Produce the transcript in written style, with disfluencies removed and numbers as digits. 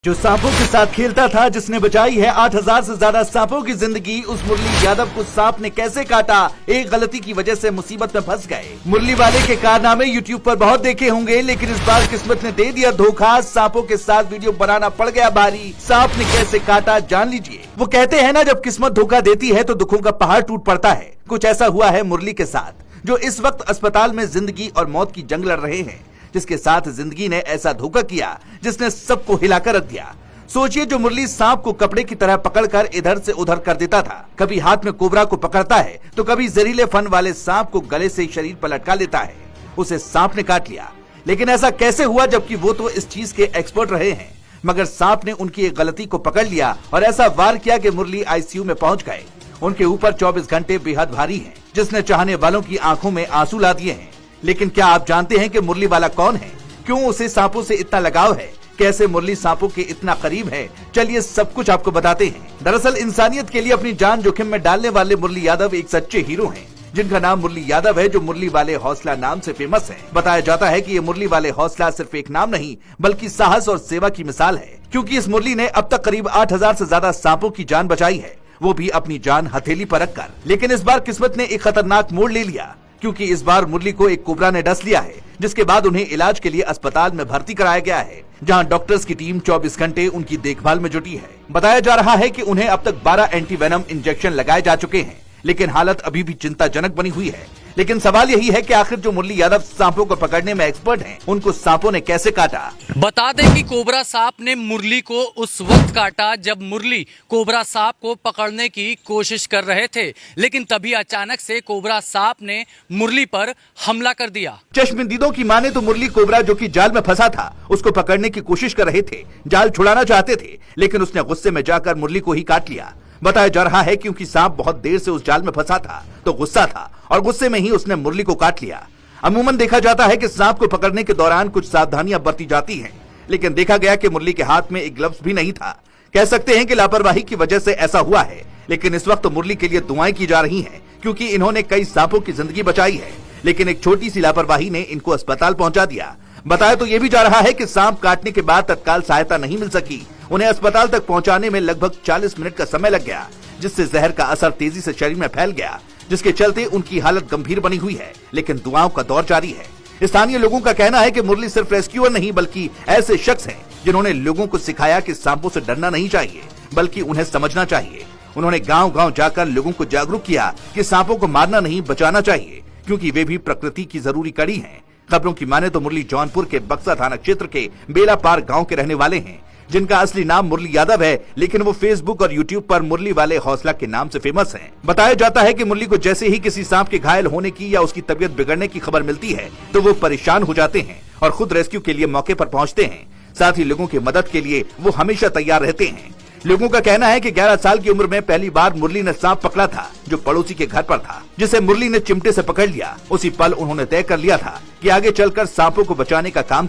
जो सांपों के साथ खेलता था, जिसने बचाई है 8000 से ज्यादा सांपों की जिंदगी, उस मुरली यादव को सांप ने कैसे काटा, एक गलती की वजह से मुसीबत में फंस गए। मुरली वाले के कारनामे यूट्यूब पर बहुत देखे होंगे, लेकिन इस बार किस्मत ने दे दिया धोखा। सांपों के साथ वीडियो बनाना पड़ गया भारी। सांप ने कैसे काटा, जान लीजिए। वो कहते हैं ना, जब किस्मत धोखा देती है तो दुखों का पहाड़ टूट पड़ता है। कुछ ऐसा हुआ है मुरली के साथ, जो इस वक्त अस्पताल में जिंदगी और मौत की जंग लड़ रहे हैं, जिसके साथ जिंदगी ने ऐसा धोखा किया जिसने सबको हिलाकर रख दिया। सोचिए, जो मुरली सांप को कपड़े की तरह पकड़कर इधर से उधर कर देता था, कभी हाथ में कोबरा को पकड़ता है तो कभी जहरीले फन वाले सांप को गले से शरीर पर लटका लेता है। उसे सांप ने काट लिया। लेकिन ऐसा कैसे हुआ, जबकि वो तो इस चीज के एक्सपर्ट रहे हैं। मगर सांप ने उनकी एक गलती को पकड़ लिया और ऐसा वार किया कि मुरली आईसीयू में पहुंच गए। उनके ऊपर 24 घंटे बेहद भारी है, जिसने चाहने वालों की आंखों में आंसू ला दिए हैं। लेकिन क्या आप जानते हैं कि मुरली वाला कौन है, क्यों उसे सांपों से इतना लगाव है, कैसे मुरली सांपों के इतना करीब है? चलिए सब कुछ आपको बताते हैं। दरअसल इंसानियत के लिए अपनी जान जोखिम में डालने वाले मुरली यादव एक सच्चे हीरो हैं, जिनका नाम मुरली यादव है, जो मुरली वाले हौसला नाम से फेमस है। बताया जाता है कि ये मुरली वाले हौसला सिर्फ एक नाम नहीं, बल्कि साहस और सेवा की मिसाल है, क्योंकि इस मुरली ने अब तक करीब 8000 से ज्यादा सांपों की जान बचाई है, वो भी अपनी जान हथेली पर रखकर। लेकिन इस बार किस्मत ने एक खतरनाक मोड़ ले लिया, क्योंकि इस बार मुरली को एक कोबरा ने डस लिया है, जिसके बाद उन्हें इलाज के लिए अस्पताल में भर्ती कराया गया है, जहां डॉक्टर्स की टीम 24 घंटे उनकी देखभाल में जुटी है। बताया जा रहा है कि उन्हें अब तक 12 एंटीवेनम इंजेक्शन लगाए जा चुके हैं, लेकिन हालत अभी भी चिंताजनक बनी हुई है। लेकिन सवाल यही है कि आखिर जो मुरली यादव सांपों को पकड़ने में एक्सपर्ट हैं, उनको सांपों ने कैसे काटा? बता दें कि कोबरा सांप ने मुरली को उस वक्त काटा जब मुरली कोबरा सांप को पकड़ने की कोशिश कर रहे थे, लेकिन तभी अचानक से कोबरा सांप ने मुरली पर हमला कर दिया। चश्मदीदों की माने तो मुरली कोबरा, जो कि जाल में फंसा था, उसको पकड़ने की कोशिश कर रहे थे, जाल छुड़ाना चाहते थे, लेकिन उसने गुस्से में जाकर मुरली को ही काट लिया। बताया जा रहा है क्योंकि सांप बहुत देर से उस जाल में फंसा था, तो गुस्सा था और गुस्से में ही उसने मुरली को काट लिया। अमूमन देखा जाता है कि सांप को पकड़ने के दौरान कुछ सावधानियां बरती जाती हैं, लेकिन देखा गया कि मुरली के हाथ में एक ग्लव्स भी नहीं था। कह सकते हैं कि लापरवाही की वजह से ऐसा हुआ है। लेकिन इस वक्त मुरली के लिए दुआएं की जा रही हैं, क्योंकि इन्होंने कई सांपों की जिंदगी बचाई है, लेकिन एक छोटी सी लापरवाही ने इनको अस्पताल पहुंचा दिया। बताया तो ये भी जा रहा है कि सांप काटने के बाद तत्काल सहायता नहीं मिल सकी। उन्हें अस्पताल तक पहुंचाने में लगभग 40 मिनट का समय लग गया, जिससे जहर का असर तेजी से शरीर में फैल गया, जिसके चलते उनकी हालत गंभीर बनी हुई है। लेकिन दुआओं का दौर जारी है। स्थानीय लोगों का कहना है कि मुरली सिर्फ रेस्क्यूअर नहीं, बल्कि ऐसे शख्स हैं जिन्होंने लोगों को सिखाया कि सांपों से डरना नहीं चाहिए, बल्कि उन्हें समझना चाहिए। उन्होंने गांव-गांव जाकर लोगों को जागरूक किया कि सांपों को मारना नहीं, बचाना चाहिए, क्योंकि वे भी प्रकृति की जरूरी कड़ी हैं। खबरों की माने तो मुरली जौनपुर के बक्सा थाना क्षेत्र के बेला पार गांव के रहने वाले हैं, जिनका असली नाम मुरली यादव है, लेकिन वो फेसबुक और यूट्यूब पर मुरली वाले हौसला के नाम से फेमस हैं। बताया जाता है कि मुरली को जैसे ही किसी सांप के घायल होने की या उसकी तबीयत बिगड़ने की खबर मिलती है, तो वो परेशान हो जाते हैं और खुद रेस्क्यू के लिए मौके पर पहुंचते हैं। साथ ही लोगों की मदद के लिए वो हमेशा तैयार रहते हैं। लोगों का कहना है कि 11 साल की उम्र में पहली बार मुरली ने सांप पकड़ा था, जो पड़ोसी के घर पर था, जिसे मुरली ने चिमटे से पकड़ लिया। उसी पल उन्होंने तय कर लिया था कि आगे चलकर सांपों को बचाने का काम